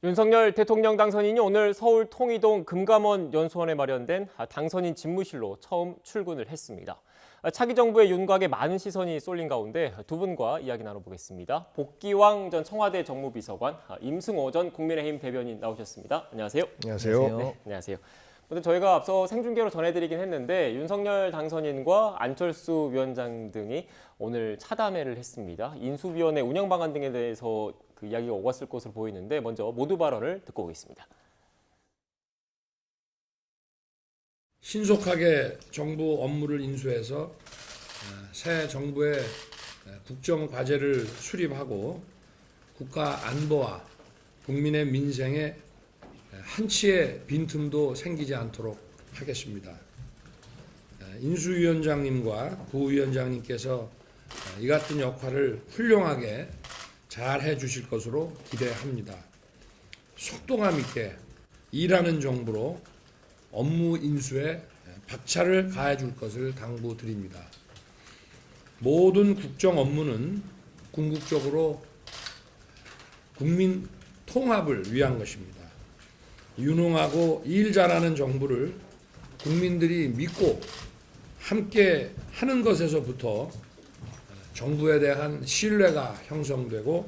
윤석열 대통령 당선인이 오늘 서울 통이동 금감원 연수원에 마련된 당선인 집무실로 처음 출근을 했습니다. 차기 정부의 윤곽에 많은 시선이 쏠린 가운데 두 분과 이야기 나눠보겠습니다. 복기왕 전 청와대 정무비서관, 임승호 전 국민의힘 대변인 나오셨습니다. 안녕하세요. 안녕하세요. 네, 안녕하세요. 오늘 저희가 앞서 생중계로 전해드리긴 했는데 윤석열 당선인과 안철수 위원장 등이 오늘 차담회를 했습니다. 인수위원회 운영 방안 등에 대해서 그 이야기가 오갔을 것으로 보이는데 먼저 모두 발언을 듣고 오겠습니다. 신속하게 정부 업무를 인수해서 새 정부의 국정 과제를 수립하고 국가 안보와 국민의 민생에 한치의 빈틈도 생기지 않도록 하겠습니다. 인수위원장님과 부위원장님께서 이 같은 역할을 훌륭하게 잘 해주실 것으로 기대합니다. 속도감 있게 일하는 정부로 업무 인수에 박차를 가해줄 것을 당부드립니다. 모든 국정 업무는 궁극적으로 국민 통합을 위한 것입니다. 유능하고 일 잘하는 정부를 국민들이 믿고 함께 하는 것에서부터 정부에 대한 신뢰가 형성되고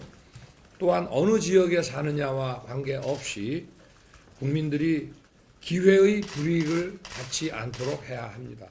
또한 어느 지역에 사느냐와 관계없이 국민들이 기회의 불이익을 받지 않도록 해야 합니다.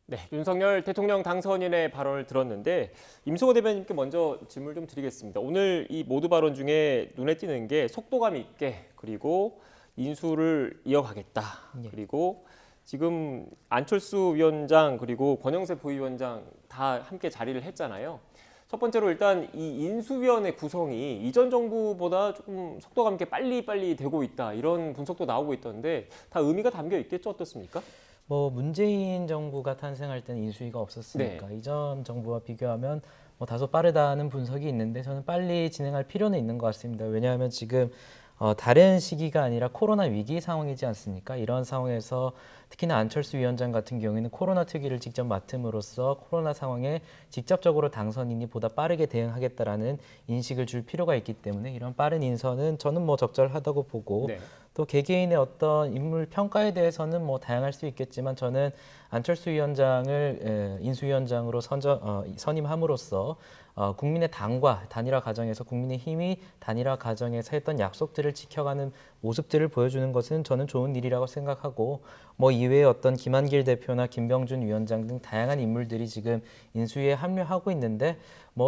네, 윤석열 대통령 당선인의 발언을 들었는데 임승호 대변인께 먼저 질문 좀 드리겠습니다. 오늘 이 모두 발언 중에 눈에 띄는 게 속도감 있게 그리고 인수를 이어가겠다. 그리고 지금 안철수 위원장 그리고 권영세 부위원장 다 함께 자리를 했잖아요. 첫 번째로 일단 이 인수위원회 구성이 이전 정부보다 조금 속도감 있게 빨리 되고 있다. 이런 분석도 나오고 있던데 다 의미가 담겨 있겠죠? 어떻습니까? 문재인 정부가 탄생할 때는 인수위가 없었으니까 네. 이전 정부와 비교하면 다소 빠르다는 분석이 있는데 저는 빨리 진행할 필요는 있는 것 같습니다. 왜냐하면 지금 다른 시기가 아니라 코로나 위기 상황이지 않습니까? 이런 상황에서 특히나 안철수 위원장 같은 경우에는 코로나 특위를 직접 맡음으로써 코로나 상황에 직접적으로 당선인이 보다 빠르게 대응하겠다라는 인식을 줄 필요가 있기 때문에 이런 빠른 인선은 저는 적절하다고 보고 네. 또 개개인의 어떤 인물 평가에 대해서는 다양할 수 있겠지만 저는 안철수 위원장을 인수위원장으로 선임함으로써 국민의 당과 단일화 과정에서 국민의힘이 단일화 과정에서 했던 약속들을 지켜가는 모습들을 보여주는 것은 저는 좋은 일이라고 생각하고 이외에 어떤 김한길 대표나 김병준 위원장 등 다양한 인물들이 지금 인수위에 합류하고 있는데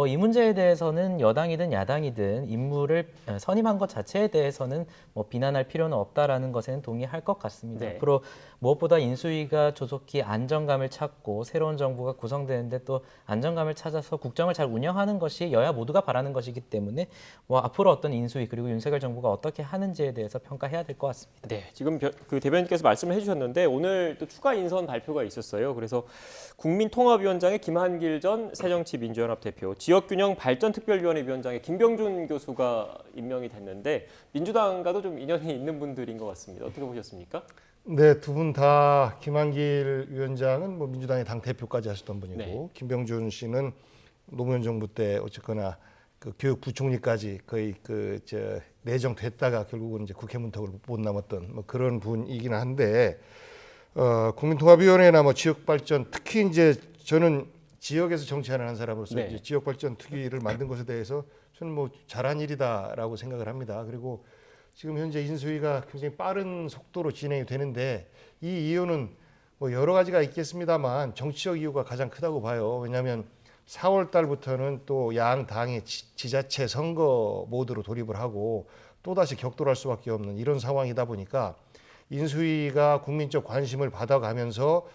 이 문제에 대해서는 여당이든 야당이든 인물을 선임한 것 자체에 대해서는 비난할 필요는 없다라는 것에는 동의할 것 같습니다. 네. 앞으로 무엇보다 인수위가 조속히 안정감을 찾고 새로운 정부가 구성되는데 또 안정감을 찾아서 국정을 잘 운영하는 것이 여야 모두가 바라는 것이기 때문에 앞으로 어떤 인수위 그리고 윤석열 정부가 어떻게 하는지에 대해서 평가해야 될 것 같습니다. 네, 지금 그 대변인께서 말씀을 해주셨는데 오늘 또 추가 인선 발표가 있었어요. 그래서 국민통합위원장의 김한길 전 새정치민주연합 대표, 지역균형발전특별위원회 위원장의 김병준 교수가 임명이 됐는데 민주당과도 좀 인연이 있는 분들인 것 같습니다. 어떻게 보셨습니까? 네, 두 분 다 김한길 위원장은 민주당의 당 대표까지 하셨던 분이고 네. 김병준 씨는 노무현 정부 때 어쨌거나 그 교육부총리까지 거의 내정됐다가 결국은 이제 국회 문턱을 못 넘었던 그런 분이긴 한데 국민통합위원회나 지역발전 특히 이제 저는 지역에서 정치하는 한 사람으로서 네. 이제 지역발전 특위를 만든 것에 대해서 저는 잘한 일이다라고 생각을 합니다. 그리고 지금 현재 인수위가 굉장히 빠른 속도로 진행이 되는데 이 이유는 여러 가지가 있겠습니다만 정치적 이유가 가장 크다고 봐요. 왜냐하면 4월 달부터는 또 양 당이 지자체 선거 모드로 돌입을 하고 또다시 격돌할 수밖에 없는 이런 상황이다 보니까 인수위가 국민적 관심을 받아가면서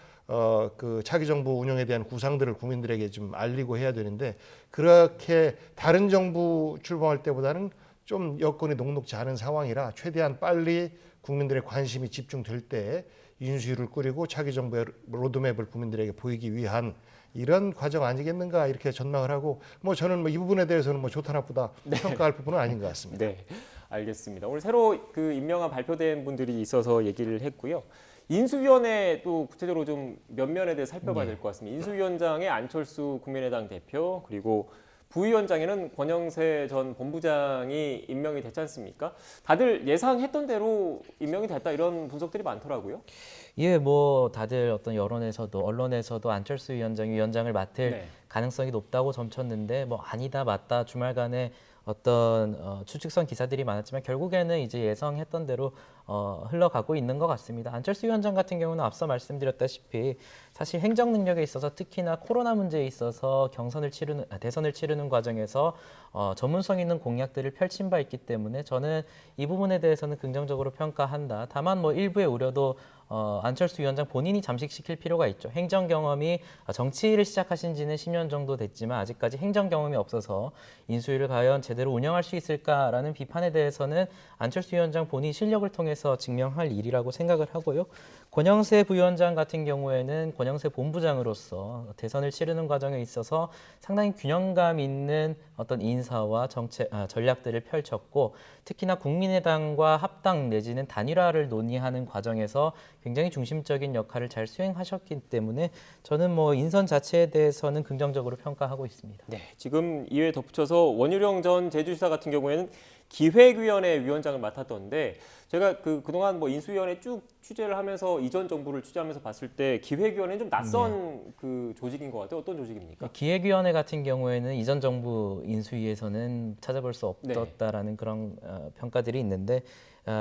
그 차기 정부 운영에 대한 구상들을 국민들에게 좀 알리고 해야 되는데 그렇게 다른 정부 출범할 때보다는 좀 여건이 녹록지 않은 상황이라 최대한 빨리 국민들의 관심이 집중될 때 인수위를 꾸리고 차기 정부의 로드맵을 국민들에게 보이기 위한 이런 과정 아니겠는가 이렇게 전망을 하고 저는 이 부분에 대해서는 좋다 나쁘다 평가할 부분은 아닌 것 같습니다. 네, 알겠습니다. 오늘 새로 그 임명안 발표된 분들이 있어서 얘기를 했고요. 인수위원회 또 구체적으로 좀 면면에 대해 살펴봐야 될 것 같습니다. 인수위원장의 안철수 국민의당 대표 그리고 부위원장에는 권영세 전 본부장이 임명이 됐지 않습니까? 다들 예상했던 대로 임명이 됐다 이런 분석들이 많더라고요. 예, 뭐 다들 어떤 여론에서도 언론에서도 안철수 위원장을 맡을 네. 가능성이 높다고 점쳤는데 뭐 아니다 맞다 주말간에 어떤 추측성 기사들이 많았지만 결국에는 이제 예상했던 대로 흘러가고 있는 것 같습니다. 안철수 위원장 같은 경우는 앞서 말씀드렸다시피 사실 행정 능력에 있어서 특히나 코로나 문제에 있어서 대선을 치르는 과정에서 전문성 있는 공약들을 펼친 바 있기 때문에 저는 이 부분에 대해서는 긍정적으로 평가한다. 다만 뭐 일부의 우려도 안철수 위원장 본인이 잠식시킬 필요가 있죠. 행정 경험이 정치를 시작하신 지는 10년 정도 됐지만 아직까지 행정 경험이 없어서 인수위를 과연 제대로 운영할 수 있을까라는 비판에 대해서는 안철수 위원장 본인 실력을 통해서 증명할 일이라고 생각을 하고요. 권영세 부위원장 같은 경우에는 권영세 본부장으로서 대선을 치르는 과정에 있어서 상당히 균형감 있는 어떤 인사와 전략들을 펼쳤고 특히나 국민의당과 합당 내지는 단일화를 논의하는 과정에서 굉장히 중심적인 역할을 잘 수행하셨기 때문에 저는 뭐 인선 자체에 대해서는 긍정적으로 평가하고 있습니다. 네, 지금 이에 덧붙여서 원유령 전 제주지사 같은 경우에는 기획위원회 위원장을 맡았던데 제가 그동안 뭐 인수위원회 쭉 취재를 하면서 이전 정부를 취재하면서 봤을 때 기획위원회는 좀 낯선 그 조직인 것 같아요. 어떤 조직입니까? 기획위원회 같은 경우에는 이전 정부 인수위에서는 찾아볼 수 없었다라는 그런 평가들이 있는데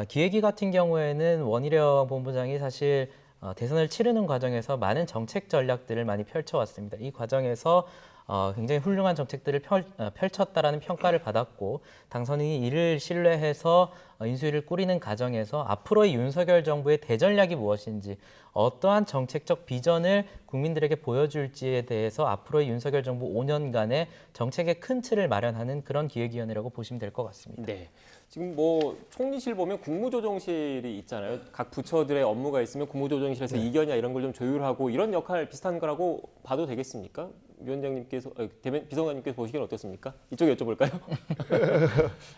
기획위 같은 경우에는 원희룡 본부장이 사실 대선을 치르는 과정에서 많은 정책 전략들을 많이 펼쳐왔습니다. 이 과정에서 굉장히 훌륭한 정책들을 펼쳤다라는 평가를 받았고 당선인이 이를 신뢰해서 인수위를 꾸리는 과정에서 앞으로의 윤석열 정부의 대전략이 무엇인지 어떠한 정책적 비전을 국민들에게 보여줄지에 대해서 앞으로의 윤석열 정부 5년간의 정책의 큰 틀을 마련하는 그런 기획위원회라고 보시면 될 것 같습니다. 네. 지금 뭐 총리실 보면 국무조정실이 있잖아요. 각 부처들의 업무가 있으면 국무조정실에서 이견이나 이런 걸 좀 조율하고 이런 역할 비슷한 거라고 봐도 되겠습니까? 위원장님께서 비서관님께서 보시기엔 어떻습니까? 이쪽에 여쭤볼까요?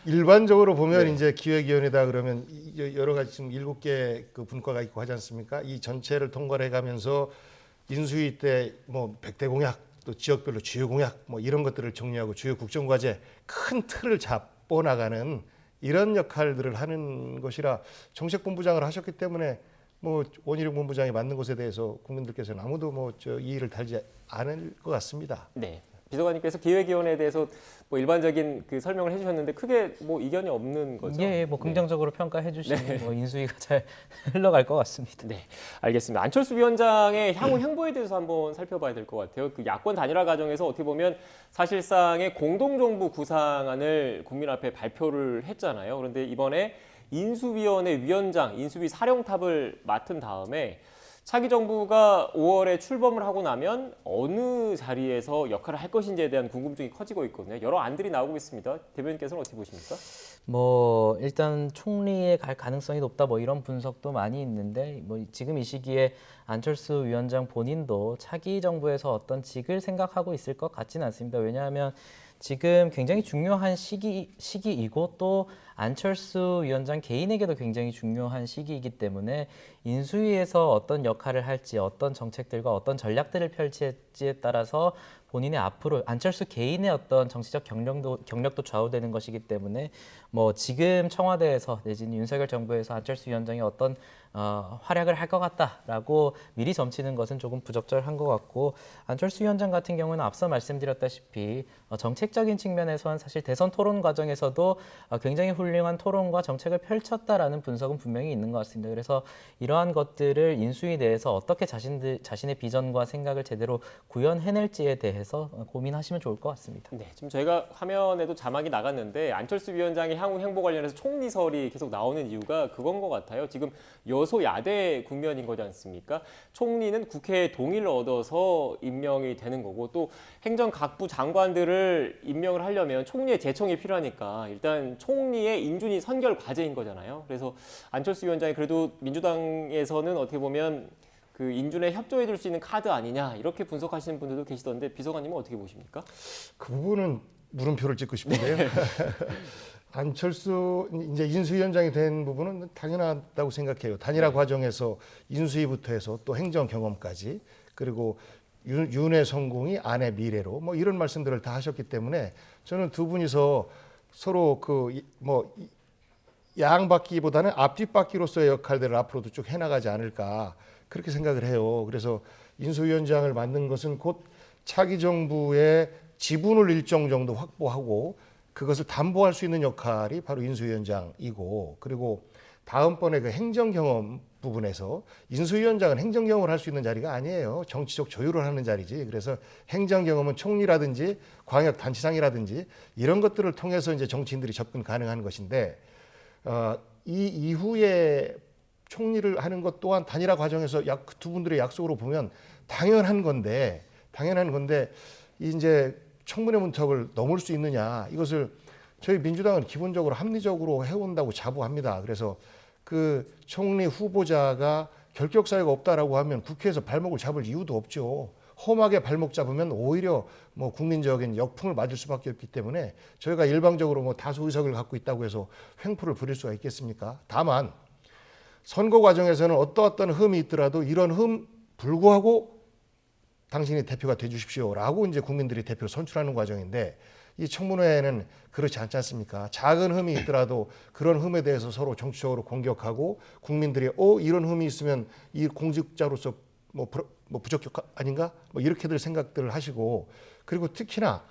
일반적으로 보면 이제 기획위원회다 그러면 여러 가지 지금 7개 그 분과가 있고 하지 않습니까? 이 전체를 통과해 가면서 인수위 때 뭐 100대 공약 또 지역별로 주요 공약 뭐 이런 것들을 정리하고 주요 국정과제 큰 틀을 잡고 나가는 이런 역할들을 하는 것이라 정책본부장을 하셨기 때문에 뭐 원희룡 본부장이 맡는 것에 대해서 국민들께서는 아무도 뭐 이의를 달지 않을 것 같습니다. 네. 비서관님께서 기획위원회에 대해서 뭐 일반적인 그 설명을 해주셨는데 크게 뭐 이견이 없는 거죠? 예, 뭐 긍정적으로 평가해 주시면 뭐 인수위가 잘 흘러갈 것 같습니다. 네, 알겠습니다. 안철수 위원장의 향후 행보에 대해서 한번 살펴봐야 될 것 같아요. 그 야권 단일화 과정에서 어떻게 보면 사실상의 공동정부 구상안을 국민 앞에 발표를 했잖아요. 그런데 이번에 인수위원회 위원장, 인수위 사령탑을 맡은 다음에 차기 정부가 5월에 출범을 하고 나면 어느 자리에서 역할을 할 것인지에 대한 궁금증이 커지고 있거든요. 여러 안들이 나오고 있습니다. 대변인께서는 어떻게 보십니까? 뭐 일단 총리에 갈 가능성이 높다 뭐 이런 분석도 많이 있는데 뭐 지금 이 시기에 안철수 위원장 본인도 차기 정부에서 어떤 직을 생각하고 있을 것 같지는 않습니다. 왜냐하면 지금 굉장히 중요한 시기이고 또 안철수 위원장 개인에게도 굉장히 중요한 시기이기 때문에 인수위에서 어떤 역할을 할지 어떤 정책들과 어떤 전략들을 펼칠지에 따라서 본인의 앞으로 안철수 개인의 어떤 정치적 경력도 좌우되는 것이기 때문에 뭐 지금 청와대에서 내지는 윤석열 정부에서 안철수 위원장이 어떤 활약을 할 것 같다라고 미리 점치는 것은 조금 부적절한 것 같고 안철수 위원장 같은 경우는 앞서 말씀드렸다시피 정책적인 측면에서는 사실 대선 토론 과정에서도 굉장히 훌륭한 토론과 정책을 펼쳤다라는 분석은 분명히 있는 것 같습니다. 그래서 이러한 것들을 인수위 내에서 어떻게 자신의 비전과 생각을 제대로 구현해낼지에 대해서 고민하시면 좋을 것 같습니다. 네, 지금 저희가 화면에도 자막이 나갔는데 안철수 위원장의 향후 행보 관련해서 총리설이 계속 나오는 이유가 그건 것 같아요. 지금 여소야대 국면인 거지 않습니까? 총리는 국회의 동의를 얻어서 임명이 되는 거고 또 행정 각부 장관들을 임명을 하려면 총리의 제청이 필요하니까 일단 총리의 인준이 선결 과제인 거잖아요. 그래서 안철수 위원장이 그래도 민주당에서는 어떻게 보면 그 인준에 협조해 줄 수 있는 카드 아니냐 이렇게 분석하시는 분들도 계시던데 비서관님은 어떻게 보십니까? 그 부분은 물음표를 찍고 싶은데요. 안철수 이제 인수위원장이 된 부분은 당연하다고 생각해요. 단일화 과정에서 인수위부터 해서 또 행정 경험까지 그리고 윤의 성공이 아내 미래로 뭐 이런 말씀들을 다 하셨기 때문에 저는 두 분이서 서로 양바퀴보다는 앞뒷바퀴로서의 역할들을 앞으로도 쭉 해나가지 않을까 그렇게 생각을 해요. 그래서 인수위원장을 맡는 것은 곧 차기 정부의 지분을 일정 정도 확보하고 그것을 담보할 수 있는 역할이 바로 인수위원장이고, 그리고 다음번에 그 행정 경험 부분에서 인수위원장은 행정 경험을 할 수 있는 자리가 아니에요. 정치적 조율을 하는 자리지. 그래서 행정 경험은 총리라든지 광역단체장이라든지 이런 것들을 통해서 이제 정치인들이 접근 가능한 것인데, 이 이후에 총리를 하는 것 또한 단일화 과정에서 두 분들의 약속으로 보면 당연한 건데 이제 청문회 문턱을 넘을 수 있느냐, 이것을 저희 민주당은 기본적으로 합리적으로 해온다고 자부합니다. 그래서 그 총리 후보자가 결격 사유가 없다라고 하면 국회에서 발목을 잡을 이유도 없죠. 험하게 발목 잡으면 오히려 뭐 국민적인 역풍을 맞을 수밖에 없기 때문에 저희가 일방적으로 뭐 다수 의석을 갖고 있다고 해서 횡포를 부릴 수가 있겠습니까? 다만 선거 과정에서는 어떠한 흠이 있더라도 이런 흠 불구하고 당신이 대표가 돼 주십시오라고 이제 국민들이 대표를 선출하는 과정인데, 이 청문회는 그렇지 않지 않습니까? 작은 흠이 있더라도 그런 흠에 대해서 서로 정치적으로 공격하고 국민들이 이런 흠이 있으면 이 공직자로서 뭐 부적격 아닌가? 뭐 이렇게들 생각들을 하시고, 그리고 특히나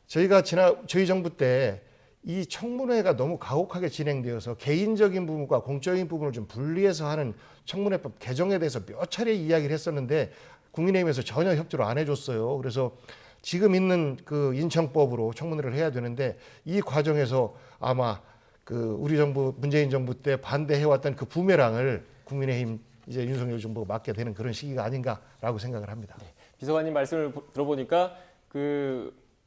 저희 정부 때 이 청문회가 너무 가혹하게 진행되어서 개인적인 부분과 공적인 부분을 좀 분리해서 하는 청문회법 개정에 대해서 몇 차례 이야기를 했었는데 국민의힘에서 전혀 협조를 안 해줬어요. 그래서 지금 있는 그 인청법으로 청문회를 해야 되는데 이 과정에서 아마 그 우리 정부 문재인 정부 때 반대해왔던 그 부메랑을 국민의힘 이제 윤석열 정부가 맞게 되는 그런 시기가 아닌가라고 생각을 합니다. 네. 비서관님 말씀을 들어보니까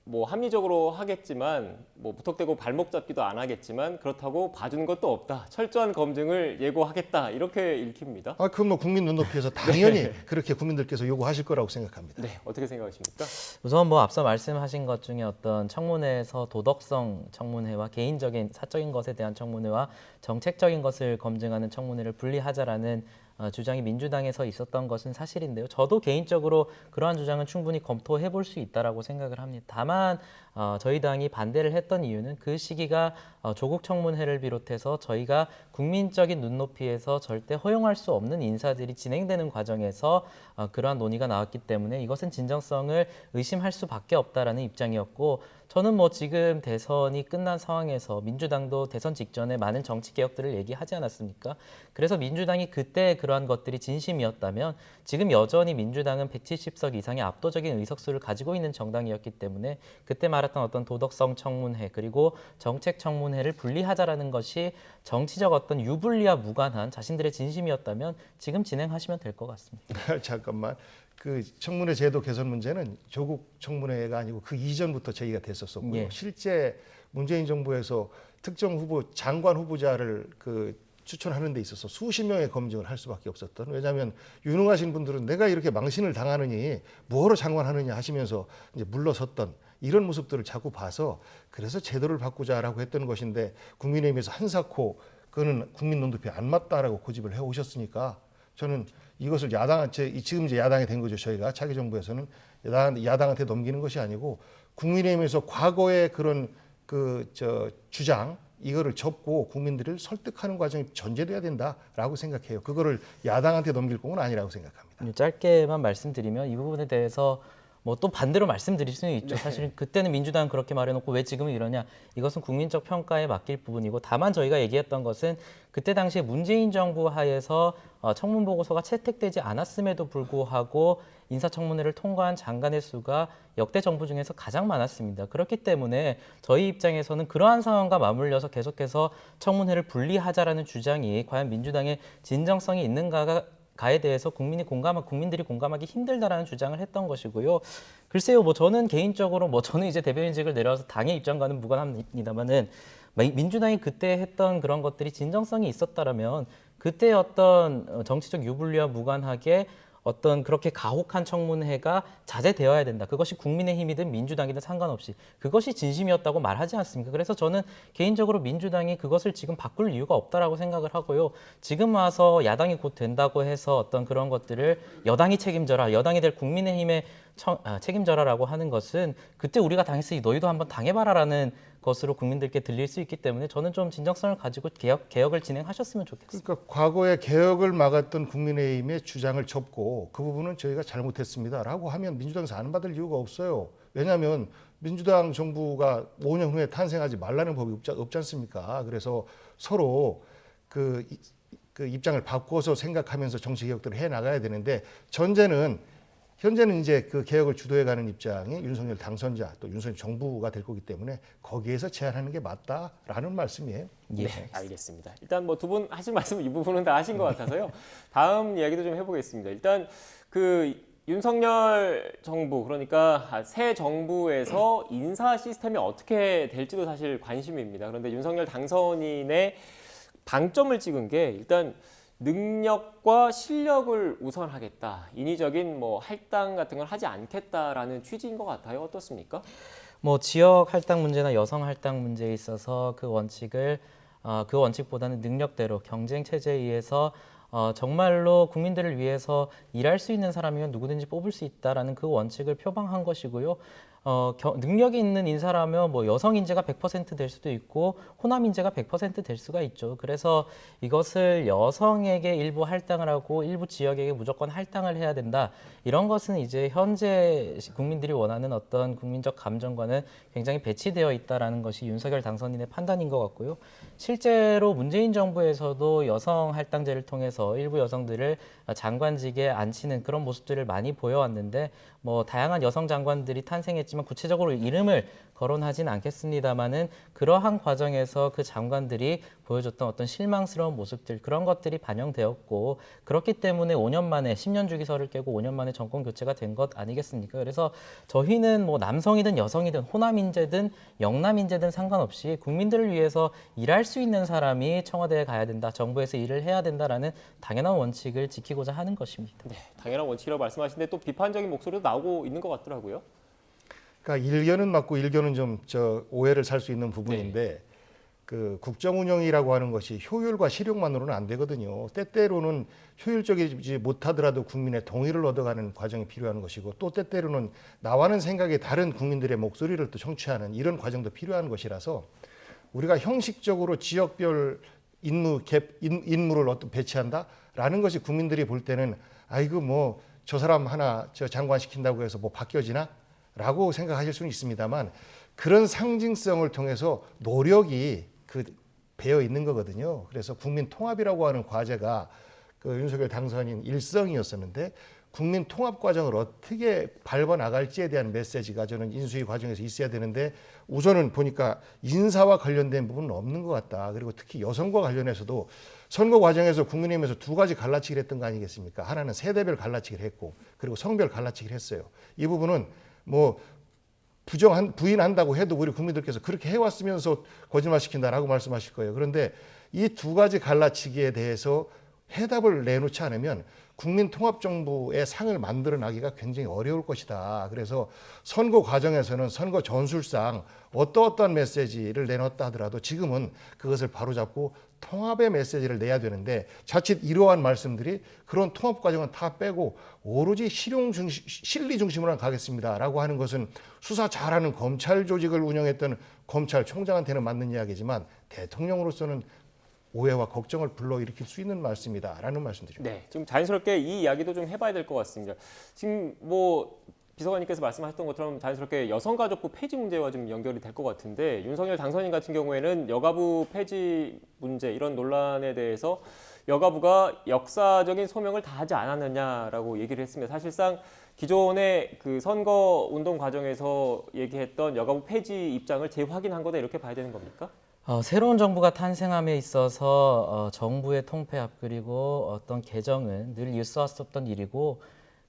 뭐 합리적으로 하겠지만 뭐 무턱대고 발목 잡기도 안 하겠지만 그렇다고 봐주는 것도 없다. 철저한 검증을 예고하겠다. 이렇게 읽힙니다. 그건 뭐 국민 눈높이에서 당연히 그렇게 국민들께서 요구하실 거라고 생각합니다. 네, 어떻게 생각하십니까? 우선 뭐 앞서 말씀하신 것 중에 어떤 청문회에서 도덕성 청문회와 개인적인 사적인 것에 대한 청문회와 정책적인 것을 검증하는 청문회를 분리하자라는 주장이 민주당에서 있었던 것은 사실인데요. 저도 개인적으로 그러한 주장은 충분히 검토해 볼 수 있다라고 생각을 합니다. 다만 저희 당이 반대를 했던 이유는 그 시기가 조국 청문회를 비롯해서 저희가 국민적인 눈높이에서 절대 허용할 수 없는 인사들이 진행되는 과정에서 그러한 논의가 나왔기 때문에 이것은 진정성을 의심할 수밖에 없다라는 입장이었고, 저는 뭐 지금 대선이 끝난 상황에서 민주당도 대선 직전에 많은 정치 개혁들을 얘기하지 않았습니까? 그래서 민주당이 그때 그러한 것들이 진심이었다면 지금 여전히 민주당은 170석 이상의 압도적인 의석수를 가지고 있는 정당이었기 때문에 그때 말했던 어떤 도덕성 청문회 그리고 정책 청문회를 분리하자라는 것이 정치적 어떤 유불리와 무관한 자신들의 진심이었다면 지금 진행하시면 될 것 같습니다. 잠깐만. 그 청문회 제도 개선 문제는 조국 청문회가 아니고 그 이전부터 제기가 됐었었고요. 예. 실제 문재인 정부에서 특정 후보 장관 후보자를 추천하는 데 있어서 수십 명의 검증을 할 수밖에 없었던, 왜냐하면 유능하신 분들은 내가 이렇게 망신을 당하느니 뭐하러 장관하느냐 하시면서 이제 물러섰던 이런 모습들을 자꾸 봐서 그래서 제도를 바꾸자라고 했던 것인데 국민의힘에서 한사코 그거는 국민 눈높이에 안 맞다라고 고집을 해오셨으니까 저는 이것을 지금 이제 야당이 된 거죠. 저희가 차기 정부에서는 야당한테 넘기는 것이 아니고 국민의힘에서 과거의 그런 주장 이거를 접고 국민들을 설득하는 과정이 전제돼야 된다라고 생각해요. 그거를 야당한테 넘길 건 아니라고 생각합니다. 짧게만 말씀드리면 이 부분에 대해서 뭐 또 반대로 말씀드릴 수는 있죠. 네. 사실 그때는 민주당은 그렇게 말해놓고 왜 지금은 이러냐. 이것은 국민적 평가에 맡길 부분이고, 다만 저희가 얘기했던 것은 그때 당시에 문재인 정부 하에서 청문보고서가 채택되지 않았음에도 불구하고 인사청문회를 통과한 장관의 수가 역대 정부 중에서 가장 많았습니다. 그렇기 때문에 저희 입장에서는 그러한 상황과 맞물려서 계속해서 청문회를 분리하자라는 주장이 과연 민주당의 진정성이 있는가에 대해서 국민들이 공감하기 힘들다라는 주장을 했던 것이고요. 글쎄요, 뭐 저는 개인적으로 저는 이제 대변인직을 내려와서 당의 입장과는 무관합니다만은 민주당이 그때 했던 그런 것들이 진정성이 있었다라면 그때 어떤 정치적 유불리와 무관하게 어떤 그렇게 가혹한 청문회가 자제되어야 된다. 그것이 국민의힘이든 민주당이든 상관없이 그것이 진심이었다고 말하지 않습니까? 그래서 저는 개인적으로 민주당이 그것을 지금 바꿀 이유가 없다라고 생각을 하고요. 지금 와서 야당이 곧 된다고 해서 어떤 그런 것들을 여당이 책임져라, 여당이 될 국민의힘의 책임져라라고 하는 것은 그때 우리가 당했으니 너희도 한번 당해봐라라는 것으로 국민들께 들릴 수 있기 때문에 저는 좀 진정성을 가지고 개혁을 진행하셨으면 좋겠습니다. 그러니까 과거에 개혁을 막았던 국민의힘의 주장을 접고 그 부분은 저희가 잘못했습니다라고 하면 민주당에서 안 받을 이유가 없어요. 왜냐하면 민주당 정부가 5년 후에 탄생하지 말라는 법이 없지 않습니까? 그래서 서로 그 입장을 바꿔서 생각하면서 정치 개혁들을 해 나가야 되는데 현재는 이제 그 개혁을 주도해가는 입장이 윤석열 당선자 또 윤석열 정부가 될 거기 때문에 거기에서 제안하는 게 맞다라는 말씀이에요. 네, 알겠습니다. 일단 뭐 두 분 하신 말씀 이 부분은 다 하신 것 같아서요. 다음 이야기도 좀 해보겠습니다. 일단 그 윤석열 정부 그러니까 새 정부에서 인사 시스템이 어떻게 될지도 사실 관심입니다. 그런데 윤석열 당선인의 방점을 찍은 게 일단 능력과 실력을 우선하겠다. 인위적인 뭐 할당 같은 걸 하지 않겠다라는 취지인 것 같아요. 어떻습니까? 뭐 지역 할당 문제나 여성 할당 문제에 있어서 그 원칙보다는 능력대로 경쟁 체제에 의해서 정말로 국민들을 위해서 일할 수 있는 사람이면 누구든지 뽑을 수 있다라는 그 원칙을 표방한 것이고요. 능력이 있는 인사라면 뭐 여성 인재가 100% 될 수도 있고 호남 인재가 100% 될 수가 있죠. 그래서 이것을 여성에게 일부 할당을 하고 일부 지역에게 무조건 할당을 해야 된다. 이런 것은 이제 현재 국민들이 원하는 어떤 국민적 감정과는 굉장히 배치되어 있다라는 것이 윤석열 당선인의 판단인 것 같고요. 실제로 문재인 정부에서도 여성 할당제를 통해서 일부 여성들을 장관직에 앉히는 그런 모습들을 많이 보여왔는데 뭐 다양한 여성 장관들이 탄생했지만 구체적으로 이름을 거론하진 않겠습니다만은 그러한 과정에서 그 장관들이 보여줬던 어떤 실망스러운 모습들 그런 것들이 반영되었고 그렇기 때문에 5년 만에 10년 주기설을 깨고 5년 만에 정권 교체가 된 것 아니겠습니까? 그래서 저희는 뭐 남성이든 여성이든 호남 인재든 영남 인재든 상관없이 국민들을 위해서 일할 수 있는 사람이 청와대에 가야 된다. 정부에서 일을 해야 된다라는 당연한 원칙을 지키고자 하는 것입니다. 네, 당연한 원칙이라고 말씀하시는데 또 비판적인 목소리도 나오고 있는 것 같더라고요. 그러니까 일견은 맞고 일견은 좀 오해를 살 수 있는 부분인데 그 국정 운영이라고 하는 것이 효율과 실용만으로는 안 되거든요. 때때로는 효율적이지 못하더라도 국민의 동의를 얻어가는 과정이 필요한 것이고 또 때때로는 나와는 생각이 다른 국민들의 목소리를 또 청취하는 이런 과정도 필요한 것이라서 우리가 형식적으로 지역별 인물을 어떤 배치한다라는 것이 국민들이 볼 때는 아이고 뭐 저 사람 하나 장관 시킨다고 해서 뭐 바뀌어지나? 라고 생각하실 수는 있습니다만 그런 상징성을 통해서 노력이 배어 있는 거거든요. 그래서 국민 통합이라고 하는 과제가 그 윤석열 당선인 일성이었었는데 국민 통합 과정을 어떻게 밟아 나갈지에 대한 메시지가 저는 인수위 과정에서 있어야 되는데 우선은 보니까 인사와 관련된 부분은 없는 것 같다. 그리고 특히 여성과 관련해서도 선거 과정에서 국민의힘에서 두 가지 갈라치기를 했던 거 아니겠습니까? 하나는 세대별 갈라치기를 했고 그리고 성별 갈라치기를 했어요. 이 부분은 뭐 부인한다고 해도 우리 국민들께서 그렇게 해왔으면서 거짓말시킨다라고 말씀하실 거예요. 그런데 이 두 가지 갈라치기에 대해서 해답을 내놓지 않으면 국민통합정부의 상을 만들어나기가 굉장히 어려울 것이다. 그래서 선거 과정에서는 선거 전술상 어떠한 메시지를 내놨다 하더라도 지금은 그것을 바로잡고 통합의 메시지를 내야 되는데 자칫 이러한 말씀들이 그런 통합 과정은 다 빼고 오로지 실리 중심으로 가겠습니다라고 하는 것은 수사 잘하는 검찰 조직을 운영했던 검찰총장한테는 맞는 이야기지만 대통령으로서는 오해와 걱정을 불러일으킬 수 있는 말씀이다라는 말씀드립니다. 네, 지금 자연스럽게 이 이야기도 좀 해봐야 될 것 같습니다. 지금 뭐 비서관님께서 말씀하셨던 것처럼 자연스럽게 여성가족부 폐지 문제와 좀 연결이 될 것 같은데 윤석열 당선인 같은 경우에는 여가부 폐지 문제 이런 논란에 대해서 여가부가 역사적인 소명을 다하지 않았느냐라고 얘기를 했습니다. 사실상 기존의 그 선거 운동 과정에서 얘기했던 여가부 폐지 입장을 재확인한 거다 이렇게 봐야 되는 겁니까? 새로운 정부가 탄생함에 있어서 정부의 통폐합 그리고 어떤 개정은 늘 있어왔었던 일이고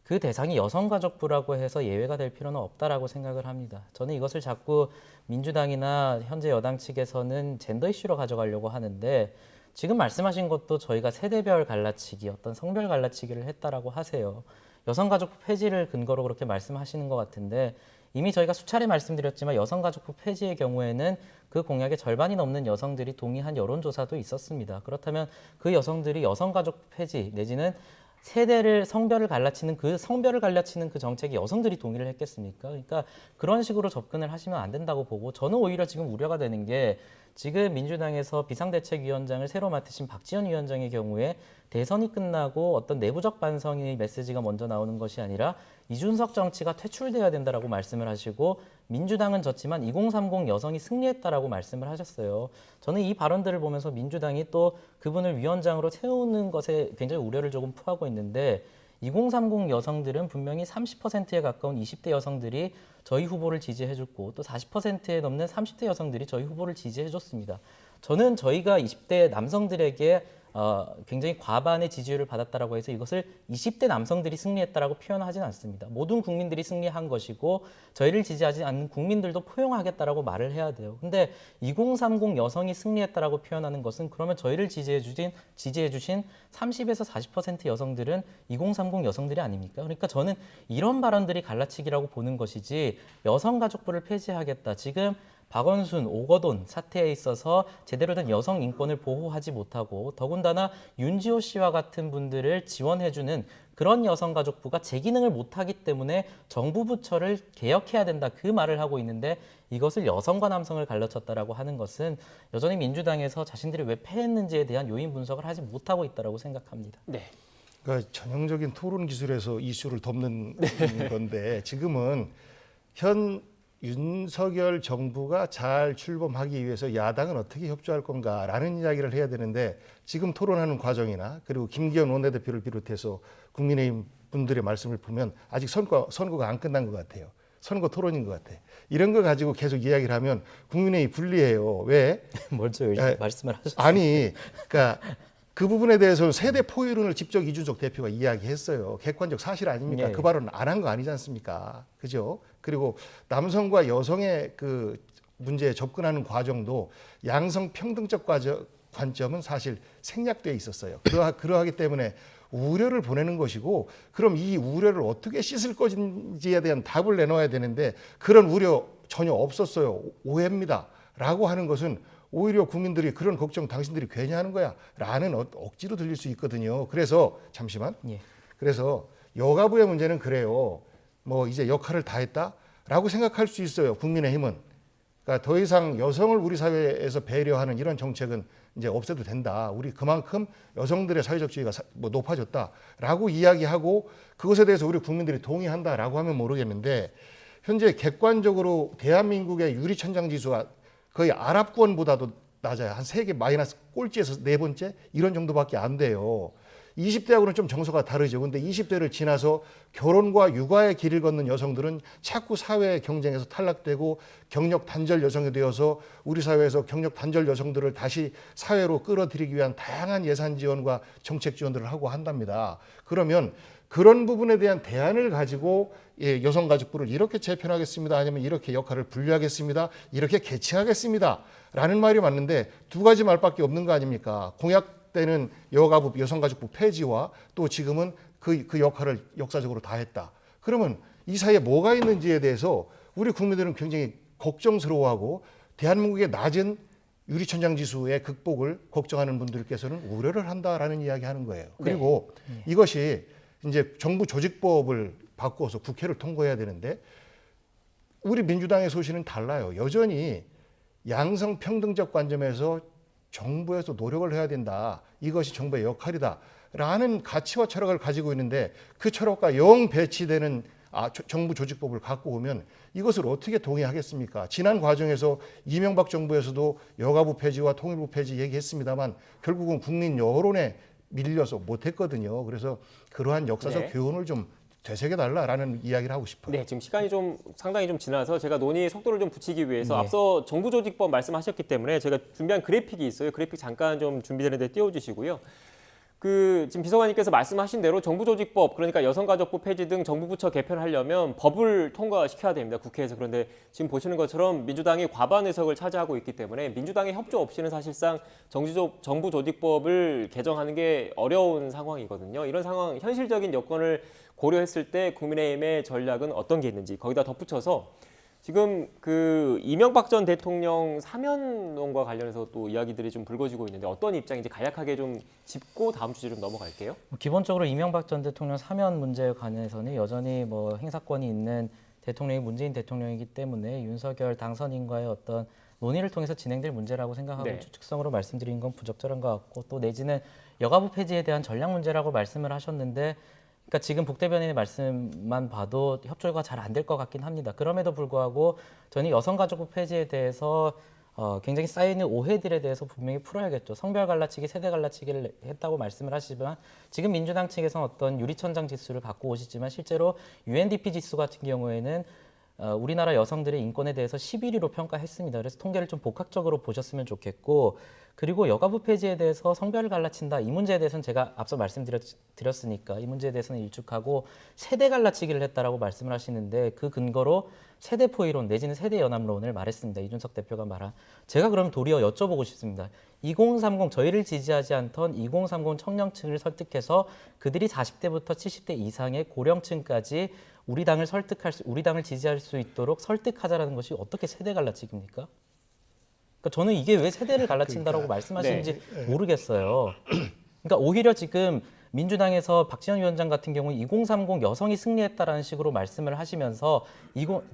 그 대상이 여성가족부라고 해서 예외가 될 필요는 없다라고 생각을 합니다. 저는 이것을 자꾸 민주당이나 현재 여당 측에서는 젠더 이슈로 가져가려고 하는데 지금 말씀하신 것도 저희가 세대별 갈라치기, 어떤 성별 갈라치기를 했다라고 하세요. 여성가족부 폐지를 근거로 그렇게 말씀하시는 것 같은데 이미 저희가 수차례 말씀드렸지만 여성가족부 폐지의 경우에는 그 공약의 절반이 넘는 여성들이 동의한 여론조사도 있었습니다. 그렇다면 그 여성들이 여성가족부 폐지 내지는 세대를 성별을 갈라치는 그 정책이 여성들이 동의를 했겠습니까? 그러니까 그런 식으로 접근을 하시면 안 된다고 보고 저는 오히려 지금 우려가 되는 게 지금 민주당에서 비상대책위원장을 새로 맡으신 박지원 위원장의 경우에 대선이 끝나고 어떤 내부적 반성의 메시지가 먼저 나오는 것이 아니라 이준석 정치가 퇴출돼야 된다라고 말씀을 하시고 민주당은 졌지만 2030 여성이 승리했다라고 말씀을 하셨어요. 저는 이 발언들을 보면서 민주당이 또 그분을 위원장으로 세우는 것에 굉장히 우려를 조금 표하고 있는데 2030 여성들은 분명히 30%에 가까운 20대 여성들이 저희 후보를 지지해줬고 또 40%에 넘는 30대 여성들이 저희 후보를 지지해줬습니다. 저는 저희가 20대 남성들에게 굉장히 과반의 지지율을 받았다라고 해서 이것을 20대 남성들이 승리했다라고 표현하지는 않습니다. 모든 국민들이 승리한 것이고 저희를 지지하지 않는 국민들도 포용하겠다라고 말을 해야 돼요. 근데 2030 여성이 승리했다라고 표현하는 것은 그러면 저희를 지지해 주신 30에서 40% 여성들은 2030 여성들이 아닙니까? 그러니까 저는 이런 발언들이 갈라치기라고 보는 것이지 여성가족부를 폐지하겠다. 지금 박원순, 오거돈 사태에 있어서 제대로 된 여성 인권을 보호하지 못하고 더군다나 윤지호 씨와 같은 분들을 지원해주는 그런 여성가족부가 제 기능을 못하기 때문에 정부 부처를 개혁해야 된다 그 말을 하고 있는데 이것을 여성과 남성을 갈라쳤다라고 하는 것은 여전히 민주당에서 자신들이 왜 패했는지에 대한 요인 분석을 하지 못하고 있다라고 생각합니다. 네. 그러니까 전형적인 토론 기술에서 이슈를 덮는 건데 지금은 현 윤석열 정부가 잘 출범하기 위해서 야당은 어떻게 협조할 건가라는 이야기를 해야 되는데 지금 토론하는 과정이나 그리고 김기현 원내대표를 비롯해서 국민의힘 분들의 말씀을 보면 아직 선거가 안 끝난 것 같아요. 선거 토론인 것 같아. 이런 거 가지고 계속 이야기를 하면 국민의힘이 불리해요. 왜? 먼저 말씀을 하셨어요. 아니, 그러니까 그 부분에 대해서는 세대 포유론을 직접 이준석 대표가 이야기했어요. 객관적 사실 아닙니까? 네. 그 발언 안 한 거 아니지 않습니까? 그죠? 그리고 남성과 여성의 그 문제에 접근하는 과정도 양성 평등적 관점은 사실 생략되어 있었어요. 그러하기 때문에 우려를 보내는 것이고 그럼 이 우려를 어떻게 씻을 것인지에 대한 답을 내놓아야 되는데 그런 우려 전혀 없었어요. 오해입니다. 라고 하는 것은 오히려 국민들이 그런 걱정 당신들이 괜히 하는 거야 라는 억지로 들릴 수 있거든요. 그래서 잠시만. 예. 그래서 여가부의 문제는 그래요. 뭐 이제 역할을 다 했다라고 생각할 수 있어요. 국민의힘은. 그러니까 더 이상 여성을 우리 사회에서 배려하는 이런 정책은 이제 없애도 된다. 우리 그만큼 여성들의 사회적 지위가 높아졌다라고 이야기하고 그것에 대해서 우리 국민들이 동의한다라고 하면 모르겠는데 현재 객관적으로 대한민국의 유리천장 지수가 거의 아랍권보다도 낮아요. 한 세계 마이너스 꼴찌에서 네 번째 이런 정도밖에 안 돼요. 20대하고는 좀 정서가 다르죠. 근데 20대를 지나서 결혼과 육아의 길을 걷는 여성들은 자꾸 사회 경쟁에서 탈락되고 경력 단절 여성이 되어서 우리 사회에서 경력 단절 여성들을 다시 사회로 끌어들이기 위한 다양한 예산 지원과 정책 지원들을 하고 한답니다. 그러면 그런 부분에 대한 대안을 가지고 여성가족부를 이렇게 재편하겠습니다. 아니면 이렇게 역할을 분류하겠습니다. 이렇게 개칭하겠습니다. 라는 말이 맞는데 두 가지 말밖에 없는 거 아닙니까? 공약 때는 여성가족부 폐지와 또 지금은 그 역할을 역사적으로 다 했다. 그러면 이 사이에 뭐가 있는지에 대해서 우리 국민들은 굉장히 걱정스러워하고 대한민국의 낮은 유리천장 지수의 극복을 걱정하는 분들께서는 우려를 한다라는 이야기 하는 거예요. 그리고 이것이 이제 정부 조직법을 바꿔서 국회를 통과해야 되는데 우리 민주당의 소신은 달라요. 여전히 양성 평등적 관점에서 정부에서 노력을 해야 된다. 이것이 정부의 역할이다. 라는 가치와 철학을 가지고 있는데 그 철학과 영 배치되는 정부 조직법을 갖고 오면 이것을 어떻게 동의하겠습니까? 지난 과정에서 이명박 정부에서도 여가부 폐지와 통일부 폐지 얘기했습니다만 결국은 국민 여론에 밀려서 못했거든요. 그래서 그러한 역사적 교훈을 좀 되새겨달라라는 이야기를 하고 싶어요. 네, 지금 시간이 상당히 좀 지나서 제가 논의의 속도를 좀 붙이기 위해서 네. 앞서 정부조직법 말씀하셨기 때문에 제가 준비한 그래픽이 있어요. 그래픽 잠깐 좀 준비되는데 띄워주시고요. 지금 비서관님께서 말씀하신 대로 정부조직법, 그러니까 여성가족부 폐지 등 정부 부처 개편하려면 법을 통과시켜야 됩니다. 국회에서. 그런데 지금 보시는 것처럼 민주당이 과반 의석을 차지하고 있기 때문에 민주당의 협조 없이는 사실상 정부조직법을 개정하는 게 어려운 상황이거든요. 이런 상황, 현실적인 여건을 고려했을 때 국민의힘의 전략은 어떤 게 있는지, 거기다 덧붙여서 지금 이명박 전 대통령 사면론과 관련해서 또 이야기들이 좀 불거지고 있는데 어떤 입장인지 간략하게 좀 짚고 다음 주제 좀 넘어갈게요. 기본적으로 이명박 전 대통령 사면 문제에 관해서는 여전히 뭐 행사권이 있는 대통령이 문재인 대통령이기 때문에 윤석열 당선인과의 어떤 논의를 통해서 진행될 문제라고 생각하고 네. 추측성으로 말씀드린 건 부적절한 것 같고, 또 내지는 여가부 폐지에 대한 전략 문제라고 말씀을 하셨는데, 그러니까 지금 복 대변인의 말씀만 봐도 협조가 잘 안 될 것 같긴 합니다. 그럼에도 불구하고 저는 여성가족부 폐지에 대해서 굉장히 쌓여있는 오해들에 대해서 분명히 풀어야겠죠. 성별 갈라치기, 세대 갈라치기를 했다고 말씀을 하시지만 지금 민주당 측에서는 어떤 유리천장 지수를 갖고 오시지만 실제로 UNDP 지수 같은 경우에는 우리나라 여성들의 인권에 대해서 11위로 평가했습니다. 그래서 통계를 좀 복합적으로 보셨으면 좋겠고, 그리고 여가부 폐지에 대해서 성별을 갈라친다, 이 문제에 대해서는 제가 앞서 말씀드렸으니까 이 문제에 대해서는 일축하고 세대 갈라치기를 했다라고 말씀을 하시는데, 그 근거로 세대 포위론 내지는 세대 연합론을 말했습니다. 이준석 대표가 말한. 제가 그럼 도리어 여쭤보고 싶습니다. 2030, 저희를 지지하지 않던 2030 청년층을 설득해서 그들이 40대부터 70대 이상의 고령층까지 우리 당을 지지할 수 있도록 설득하자라는 것이 어떻게 세대 갈라치기입니까? 그러니까 저는 이게 왜 세대를 갈라친다라고 말씀하시는지 모르겠어요. 그러니까 오히려 지금 민주당에서 박지원 위원장 같은 경우 2030 여성이 승리했다라는 식으로 말씀을 하시면서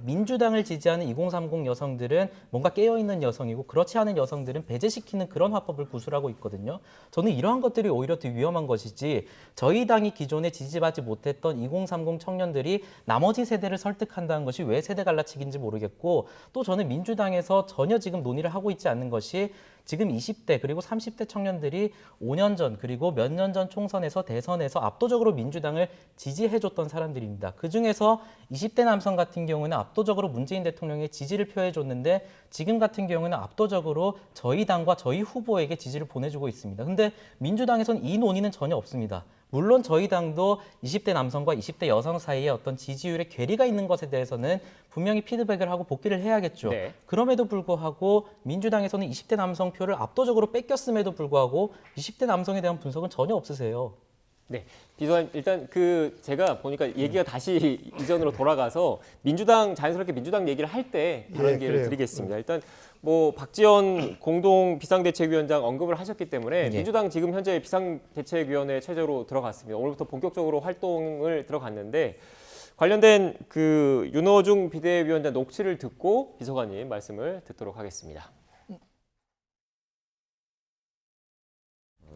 민주당을 지지하는 2030 여성들은 뭔가 깨어있는 여성이고 그렇지 않은 여성들은 배제시키는 그런 화법을 구술하고 있거든요. 저는 이러한 것들이 오히려 더 위험한 것이지, 저희 당이 기존에 지지받지 못했던 2030 청년들이 나머지 세대를 설득한다는 것이 왜 세대 갈라치기인지 모르겠고, 또 저는 민주당에서 전혀 지금 논의를 하고 있지 않는 것이 지금 20대 그리고 30대 청년들이 5년 전 그리고 몇 년 전 총선에서 대선에서 압도적으로 민주당을 지지해줬던 사람들입니다. 그중에서 20대 남성 같은 경우는 압도적으로 문재인 대통령의 지지를 표해줬는데, 지금 같은 경우는 압도적으로 저희 당과 저희 후보에게 지지를 보내주고 있습니다. 근데 민주당에서는 이 논의는 전혀 없습니다. 물론 저희 당도 20대 남성과 20대 여성 사이에 어떤 지지율의 괴리가 있는 것에 대해서는 분명히 피드백을 하고 복귀를 해야겠죠. 네. 그럼에도 불구하고 민주당에서는 20대 남성 표를 압도적으로 뺏겼음에도 불구하고 20대 남성에 대한 분석은 전혀 없으세요. 네, 비서관 일단 제가 보니까 얘기가 다시 이전으로 돌아가서 자연스럽게 민주당 얘기를 할 때 발언 기회를 드리겠습니다. 일단 박지원 공동 비상대책위원장 언급을 하셨기 때문에 민주당 지금 현재 비상대책위원회 체제로 들어갔습니다. 오늘부터 본격적으로 활동을 들어갔는데, 관련된 윤호중 비대위원장 녹취를 듣고 비서관님 말씀을 듣도록 하겠습니다.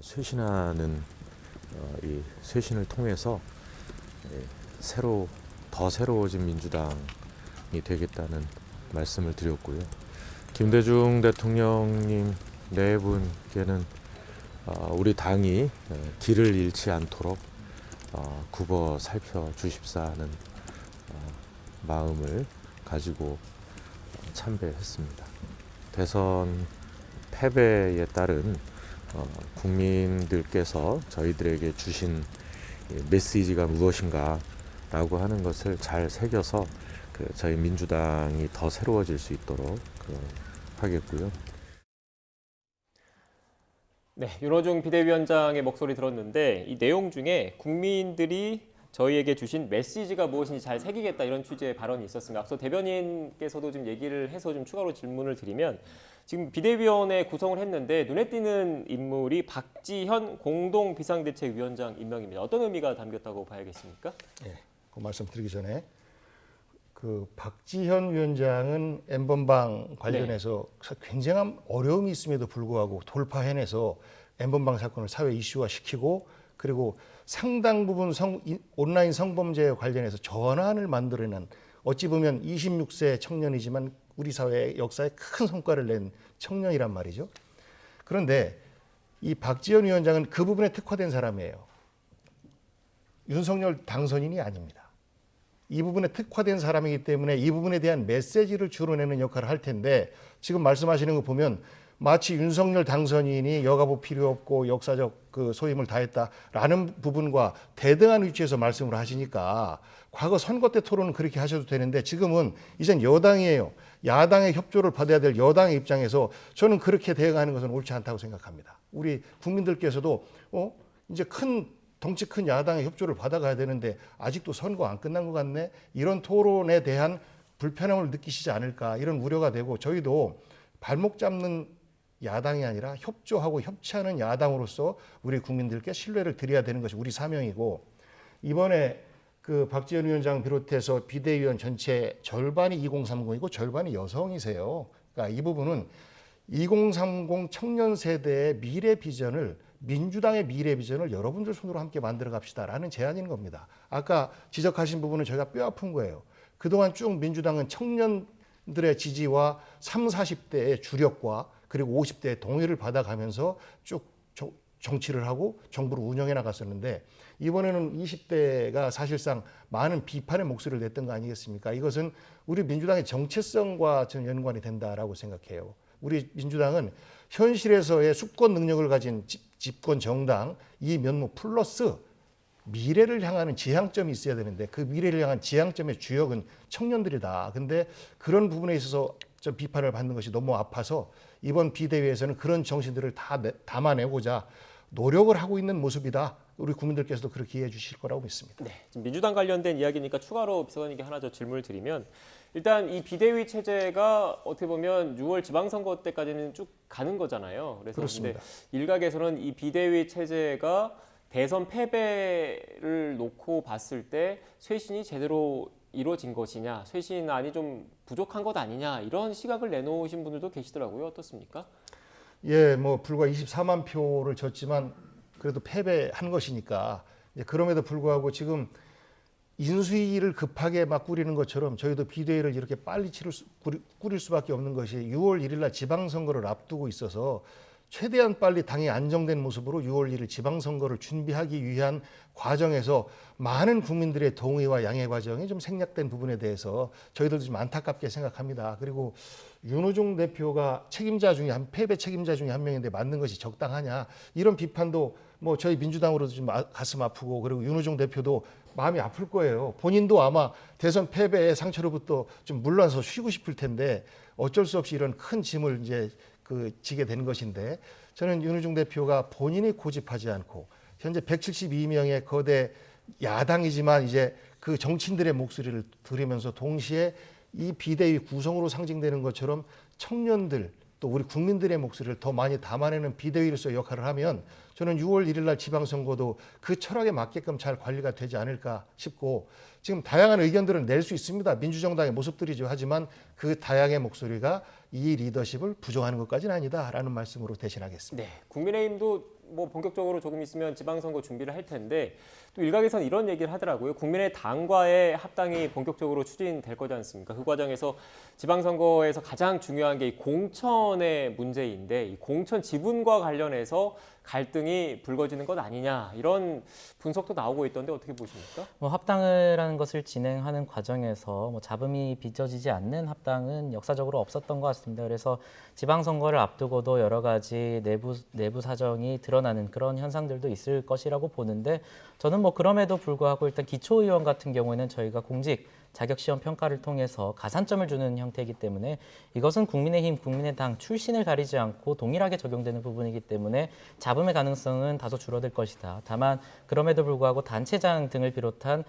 쇄신하는 이 쇄신을 통해서 더 새로워진 민주당이 되겠다는 말씀을 드렸고요. 김대중 대통령님 네 분께는 우리 당이 길을 잃지 않도록 굽어 살펴주십사는 마음을 가지고 참배했습니다. 대선 패배에 따른 국민들께서 저희들에게 주신 메시지가 무엇인가라고 하는 것을 잘 새겨서 저희 민주당이 더 새로워질 수 있도록 하겠고요. 네, 윤호중 비대위원장의 목소리 들었는데, 이 내용 중에 국민들이 저희에게 주신 메시지가 무엇인지 잘 새기겠다, 이런 취지의 발언이 있었습니다. 앞서 대변인께서도 좀 얘기를 해서 좀 추가로 질문을 드리면, 지금 비대위원회 구성을 했는데 눈에 띄는 인물이 박지현 공동 비상대책위원장 임명입니다. 어떤 의미가 담겼다고 봐야겠습니까? 네, 그 말씀드리기 전에 박지현 위원장은 N번방 관련해서 굉장한 어려움이 있음에도 불구하고 돌파해내서 N번방 사건을 사회 이슈화시키고, 그리고 상당 부분 온라인 성범죄에 관련해서 전환을 만들어낸, 어찌 보면 26세 청년이지만 우리 사회 역사에 큰 성과를 낸 청년이란 말이죠. 그런데 이 박지원 위원장은 그 부분에 특화된 사람이에요. 윤석열 당선인이 아닙니다. 이 부분에 특화된 사람이기 때문에 이 부분에 대한 메시지를 주로내는 역할을 할 텐데, 지금 말씀하시는 거 보면 마치 윤석열 당선인이 여가부 필요 없고 역사적 그 소임을 다했다라는 부분과 대등한 위치에서 말씀을 하시니까 과거 선거 때 토론은 그렇게 하셔도 되는데 지금은 이젠 여당이에요. 야당의 협조를 받아야 될 여당의 입장에서 저는 그렇게 대응하는 것은 옳지 않다고 생각합니다. 우리 국민들께서도 이제 덩치 큰 야당의 협조를 받아가야 되는데 아직도 선거 안 끝난 것 같네. 이런 토론에 대한 불편함을 느끼시지 않을까 이런 우려가 되고 저희도 발목 잡는 야당이 아니라 협조하고 협치하는 야당으로서 우리 국민들께 신뢰를 드려야 되는 것이 우리 사명이고 이번에 그 박지원 위원장 비롯해서 비대위원 전체 절반이 2030이고 절반이 여성이세요. 그러니까 이 부분은 2030 청년 세대의 미래 비전을 민주당의 미래 비전을 여러분들 손으로 함께 만들어 갑시다라는 제안인 겁니다. 아까 지적하신 부분은 저희가 뼈 아픈 거예요. 그동안 쭉 민주당은 청년들의 지지와 30, 40대의 주력과 그리고 50대의 동의를 받아가면서 쭉 정치를 하고 정부를 운영해 나갔었는데 이번에는 20대가 사실상 많은 비판의 목소리를 냈던 거 아니겠습니까? 이것은 우리 민주당의 정체성과 저는 연관이 된다라고 생각해요. 우리 민주당은 현실에서의 수권 능력을 가진 집권 정당 이 면모 플러스 미래를 향하는 지향점이 있어야 되는데 그 미래를 향한 지향점의 주역은 청년들이다. 근데 그런 부분에 있어서 좀 비판을 받는 것이 너무 아파서 이번 비대위에서는 그런 정신들을 다 담아내고자 노력을 하고 있는 모습이다. 우리 국민들께서도 그렇게 이해해 주실 거라고 믿습니다. 네, 지금 민주당 관련된 이야기니까 추가로 비서관님께 하나 더 질문을 드리면 일단 이 비대위 체제가 어떻게 보면 6월 지방선거 때까지는 쭉 가는 거잖아요. 그래서 그렇습니다. 근데 일각에서는 이 비대위 체제가 대선 패배를 놓고 봤을 때 쇄신이 제대로 이루어진 것이냐, 쇄신안이 좀 부족한 것 아니냐 이런 시각을 내놓으신 분들도 계시더라고요. 어떻습니까? 예, 뭐 불과 24만 표를 졌지만 그래도 패배한 것이니까 그럼에도 불구하고 지금 인수위를 급하게 막 꾸리는 것처럼 저희도 비대위를 이렇게 빨리 꾸릴 수밖에 없는 것이 6월 1일 날 지방선거를 앞두고 있어서 최대한 빨리 당이 안정된 모습으로 6월 1일 지방선거를 준비하기 위한 과정에서 많은 국민들의 동의와 양해 과정이 좀 생략된 부분에 대해서 저희들도 좀 안타깝게 생각합니다. 그리고 윤호중 대표가 패배 책임자 중에 한 명인데 맞는 것이 적당하냐 이런 비판도 뭐 저희 민주당으로도 좀 가슴 아프고 그리고 윤호중 대표도 마음이 아플 거예요. 본인도 아마 대선 패배의 상처로부터 좀 물러나서 쉬고 싶을 텐데 어쩔 수 없이 이런 큰 짐을 이제 지게 된 것인데 저는 윤호중 대표가 본인이 고집하지 않고 현재 172명의 거대 야당이지만 이제 그 정치인들의 목소리를 들으면서 동시에 이 비대위 구성으로 상징되는 것처럼 청년들 또 우리 국민들의 목소리를 더 많이 담아내는 비대위로서 역할을 하면 저는 6월 1일 날 지방선거도 그 철학에 맞게끔 잘 관리가 되지 않을까 싶고 지금 다양한 의견들을 낼 수 있습니다. 민주정당의 모습들이죠. 하지만 그 다양의 목소리가 이 리더십을 부정하는 것까지는 아니다라는 말씀으로 대신하겠습니다. 네, 국민의힘도 뭐 본격적으로 조금 있으면 지방선거 준비를 할 텐데 또 일각에서는 이런 얘기를 하더라고요. 국민의당과의 합당이 본격적으로 추진될 거지 않습니까? 그 과정에서 지방선거에서 가장 중요한 게 이 공천의 문제인데 이 공천 지분과 관련해서 갈등이 불거지는 것 아니냐 이런 분석도 나오고 있던데 어떻게 보십니까? 뭐 합당이라는 것을 진행하는 과정에서 뭐 잡음이 빚어지지 않는 합당은 역사적으로 없었던 것 같습니다. 그래서 지방선거를 앞두고도 여러 가지 내부 사정이 드러나는 그런 현상들도 있을 것이라고 보는데 저는 뭐 그럼에도 불구하고 일단 기초의원 같은 경우에는 저희가 공직 자격시험 평가를 통해서 가산점을 주는 형태이기 때문에 이것은 국민의힘, 국민의당 출신을 가리지 않고 동일하게 적용되는 부분이기 때문에 잡음의 가능성은 다소 줄어들 것이다. 다만 그럼에도 불구하고 단체장 등을 비롯한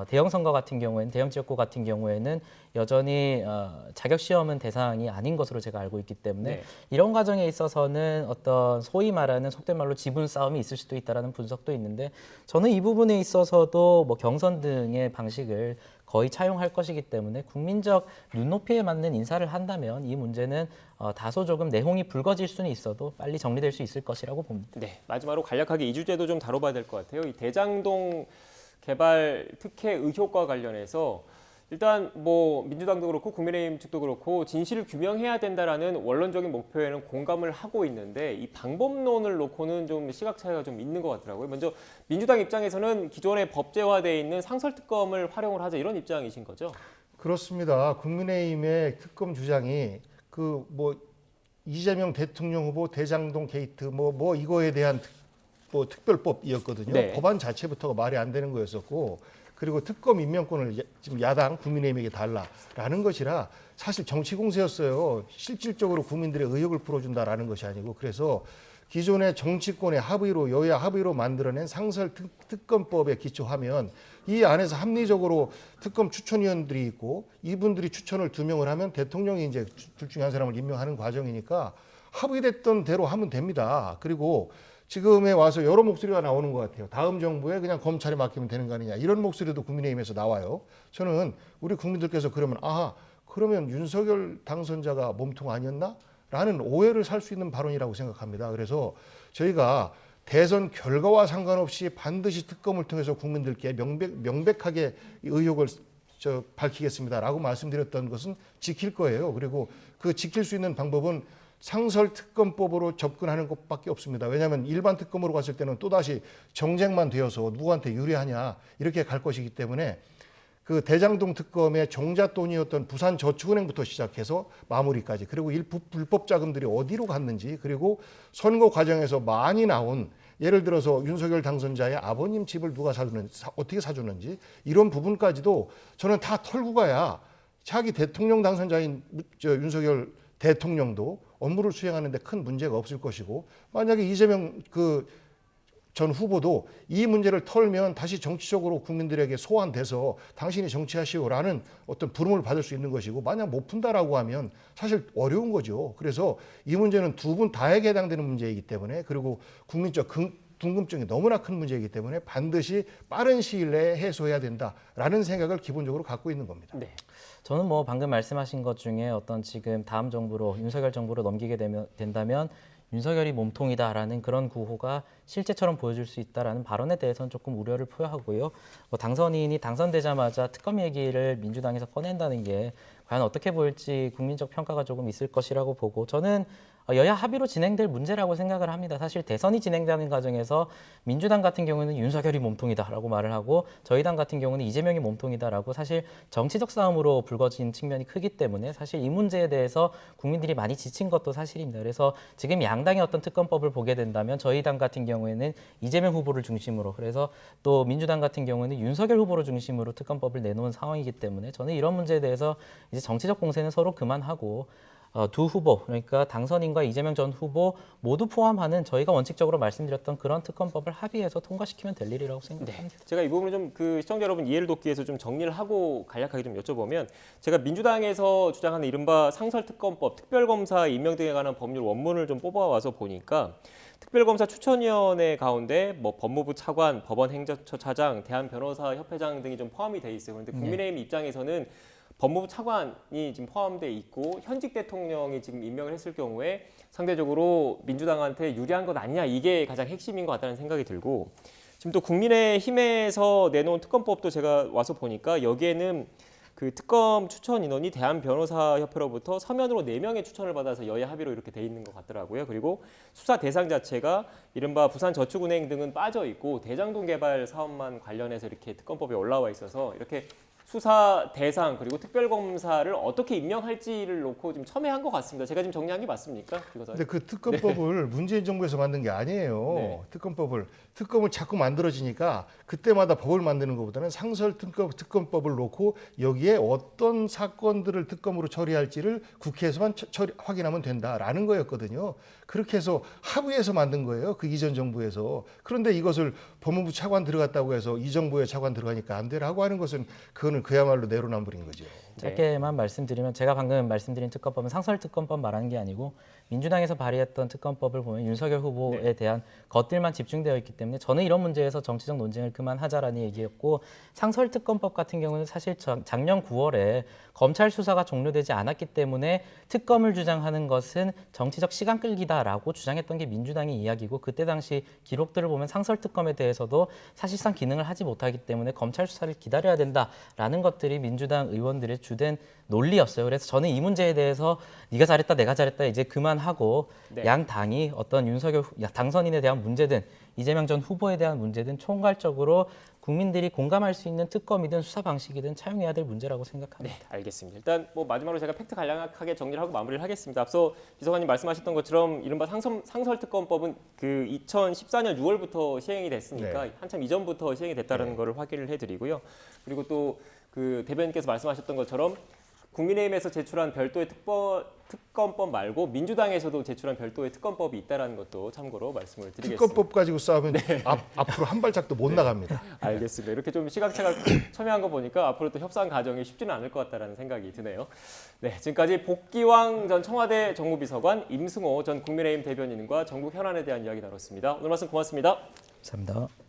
대형 선거 같은 경우에는 대형 지역구 같은 경우에는 여전히 자격시험은 대상이 아닌 것으로 제가 알고 있기 때문에 네. 이런 과정에 있어서는 어떤 소위 말하는 속된 말로 지분 싸움이 있을 수도 있다라는 분석도 있는데 저는 이 부분에 있어서도 뭐 경선 등의 방식을 거의 차용할 것이기 때문에 국민적 눈높이에 맞는 인사를 한다면 이 문제는 다소 조금 내홍이 불거질 수는 있어도 빨리 정리될 수 있을 것이라고 봅니다. 네, 마지막으로 간략하게 이 주제도 좀 다뤄봐야 될 것 같아요. 이 대장동 개발 특혜 의혹과 관련해서 일단 뭐 민주당도 그렇고 국민의힘 측도 그렇고 진실을 규명해야 된다라는 원론적인 목표에는 공감을 하고 있는데 이 방법론을 놓고는 좀 시각 차이가 좀 있는 것 같더라고요. 먼저 민주당 입장에서는 기존에 법제화되어 있는 상설특검을 활용을 하자 이런 입장이신 거죠? 그렇습니다. 국민의힘의 특검 주장이 이재명 대통령 후보 대장동 게이트 뭐 이거에 대한 특별법이었거든요. 네. 법안 자체부터가 말이 안 되는 거였었고, 그리고 특검 임명권을 지금 야당 국민의힘에게 달라라는 것이라 사실 정치 공세였어요. 실질적으로 국민들의 의혹을 풀어준다라는 것이 아니고, 그래서 기존의 정치권의 합의로, 여야 합의로 만들어낸 상설 특검법에 기초하면 이 안에서 합리적으로 특검 추천위원들이 있고, 이분들이 추천을 2명을 하면 대통령이 이제 둘 중에 한 사람을 임명하는 과정이니까 합의됐던 대로 하면 됩니다. 그리고 지금에 와서 여러 목소리가 나오는 것 같아요. 다음 정부에 그냥 검찰에 맡기면 되는 거 아니냐, 이런 목소리도 국민의힘에서 나와요. 저는 우리 국민들께서 그러면 그러면 윤석열 당선자가 몸통 아니었나? 라는 오해를 살 수 있는 발언이라고 생각합니다. 그래서 저희가 대선 결과와 상관없이 반드시 특검을 통해서 국민들께 명백하게 의혹을 밝히겠습니다라고 말씀드렸던 것은 지킬 거예요. 그리고 그 지킬 수 있는 방법은 상설 특검법으로 접근하는 것밖에 없습니다. 왜냐하면 일반 특검으로 갔을 때는 또다시 정쟁만 되어서 누구한테 유리하냐 이렇게 갈 것이기 때문에 그 대장동 특검의 종잣돈이었던 부산저축은행부터 시작해서 마무리까지, 그리고 불법 자금들이 어디로 갔는지, 그리고 선거 과정에서 많이 나온, 예를 들어서 윤석열 당선자의 아버님 집을 누가 어떻게 사줬는지, 이런 부분까지도 저는 다 털고 가야 차기 대통령 당선자인 윤석열 대통령도 업무를 수행하는데 큰 문제가 없을 것이고, 만약에 이재명 전 후보도 이 문제를 털면 다시 정치적으로 국민들에게 소환돼서 당신이 정치하시오라는 어떤 부름을 받을 수 있는 것이고, 만약 못 푼다라고 하면 사실 어려운 거죠. 그래서 이 문제는 두 분 다에게 해당되는 문제이기 때문에, 그리고 국민적 궁금증이 너무나 큰 문제이기 때문에 반드시 빠른 시일 내에 해소해야 된다라는 생각을 기본적으로 갖고 있는 겁니다. 네. 저는 뭐 방금 말씀하신 것 중에 어떤 지금 다음 정부로, 윤석열 정부로 넘기게 된다면 윤석열이 몸통이다라는 그런 구호가 실제처럼 보여줄 수 있다라는 발언에 대해서는 조금 우려를 표하고요. 당선인이 당선되자마자 특검 얘기를 민주당에서 꺼낸다는 게 과연 어떻게 보일지 국민적 평가가 조금 있을 것이라고 보고, 저는 여야 합의로 진행될 문제라고 생각을 합니다. 사실 대선이 진행되는 과정에서 민주당 같은 경우는 윤석열이 몸통이다라고 말을 하고, 저희 당 같은 경우는 이재명이 몸통이다라고 사실 정치적 싸움으로 불거진 측면이 크기 때문에 사실 이 문제에 대해서 국민들이 많이 지친 것도 사실입니다. 그래서 지금 양당의 어떤 특검법을 보게 된다면 저희 당 같은 경우에는 이재명 후보를 중심으로, 그래서 또 민주당 같은 경우는 윤석열 후보를 중심으로 특검법을 내놓은 상황이기 때문에 저는 이런 문제에 대해서 이제 정치적 공세는 서로 그만하고 두 후보, 그러니까 당선인과 이재명 전 후보 모두 포함하는 저희가 원칙적으로 말씀드렸던 그런 특검법을 합의해서 통과시키면 될 일이라고 생각합니다. 네. 제가 이 부분을 좀 시청자 여러분 이해를 돕기 위해서 좀 정리를 하고 간략하게 좀 여쭤보면, 제가 민주당에서 주장하는 이른바 상설특검법, 특별검사 임명 등에 관한 법률 원문을 좀 뽑아와서 보니까 특별검사 추천위원회 가운데 뭐 법무부 차관, 법원행정처 차장, 대한변호사협회장 등이 좀 포함이 돼 있어요. 그런데 국민의힘 입장에서는 법무부 차관이 지금 포함돼 있고 현직 대통령이 지금 임명을 했을 경우에 상대적으로 민주당한테 유리한 것 아니냐, 이게 가장 핵심인 것 같다는 생각이 들고, 지금 또 국민의힘에서 내놓은 특검법도 제가 와서 보니까 여기에는 그 특검 추천 인원이 대한변호사협회로부터 서면으로 4명의 추천을 받아서 여야 합의로 이렇게 돼 있는 것 같더라고요. 그리고 수사 대상 자체가 이른바 부산저축은행 등은 빠져 있고 대장동 개발 사업만 관련해서 이렇게 특검법에 올라와 있어서 이렇게 수사 대상 그리고 특별검사를 어떻게 임명할지를 놓고 지금 첨예한 것 같습니다. 제가 지금 정리한 게 맞습니까? 근데 그 특검법을 문재인 정부에서 만든 게 아니에요. 네. 특검을 자꾸 만들어지니까 그때마다 법을 만드는 것보다는 상설 특검법을 놓고 여기에 어떤 사건들을 특검으로 처리할지를 국회에서만 확인하면 된다라는 거였거든요. 그렇게 해서 합의해서 만든 거예요. 그 이전 정부에서. 그런데 이것을 법무부 차관 들어갔다고 해서 이 정부의 차관 들어가니까 안 되라고 하는 것은 그거는 그야말로 내로남불인 거죠. 짧게만 말씀드리면, 제가 방금 말씀드린 특검법은 상설특검법 말하는 게 아니고 민주당에서 발의했던 특검법을 보면 윤석열 후보에 대한 것들만 집중되어 있기 때문에 저는 이런 문제에서 정치적 논쟁을 그만하자라는 얘기였고, 상설특검법 같은 경우는 사실 작년 9월에 검찰 수사가 종료되지 않았기 때문에 특검을 주장하는 것은 정치적 시간 끌기다라고 주장했던 게 민주당의 이야기고, 그때 당시 기록들을 보면 상설특검에 대해서도 사실상 기능을 하지 못하기 때문에 검찰 수사를 기다려야 된다라는 것들이 민주당 의원들의 주된 논리였어요. 그래서 저는 이 문제에 대해서 네가 잘했다, 내가 잘했다, 이제 그만 감안하고 네. 양 당이 어떤 윤석열 당선인에 대한 문제든 이재명 전 후보에 대한 문제든 총괄적으로 국민들이 공감할 수 있는 특검이든 수사 방식이든 차용해야 될 문제라고 생각합니다. 네, 알겠습니다. 일단 뭐 마지막으로 제가 팩트 간략하게 정리를 하고 마무리를 하겠습니다. 앞서 비서관님 말씀하셨던 것처럼 이른바 상설특검법은 그 2014년 6월부터 시행이 됐으니까 네. 한참 이전부터 시행이 됐다는 거를 확인을 해드리고요. 그리고 또 그 대변인께서 말씀하셨던 것처럼 국민의힘에서 제출한 별도의 특검법 말고 민주당에서도 제출한 별도의 특검법이 있다는 것도 참고로 말씀을 드리겠습니다. 특검법 가지고 싸우면 앞으로 한 발짝도 못 나갑니다. 알겠습니다. 이렇게 좀 시각차가 첨예한 거 보니까 앞으로 또 협상 과정이 쉽지는 않을 것 같다는 생각이 드네요. 네, 지금까지 복기왕 전 청와대 정무비서관, 임승호 전 국민의힘 대변인과 전국 현안에 대한 이야기 나눴습니다. 오늘 말씀 고맙습니다. 감사합니다.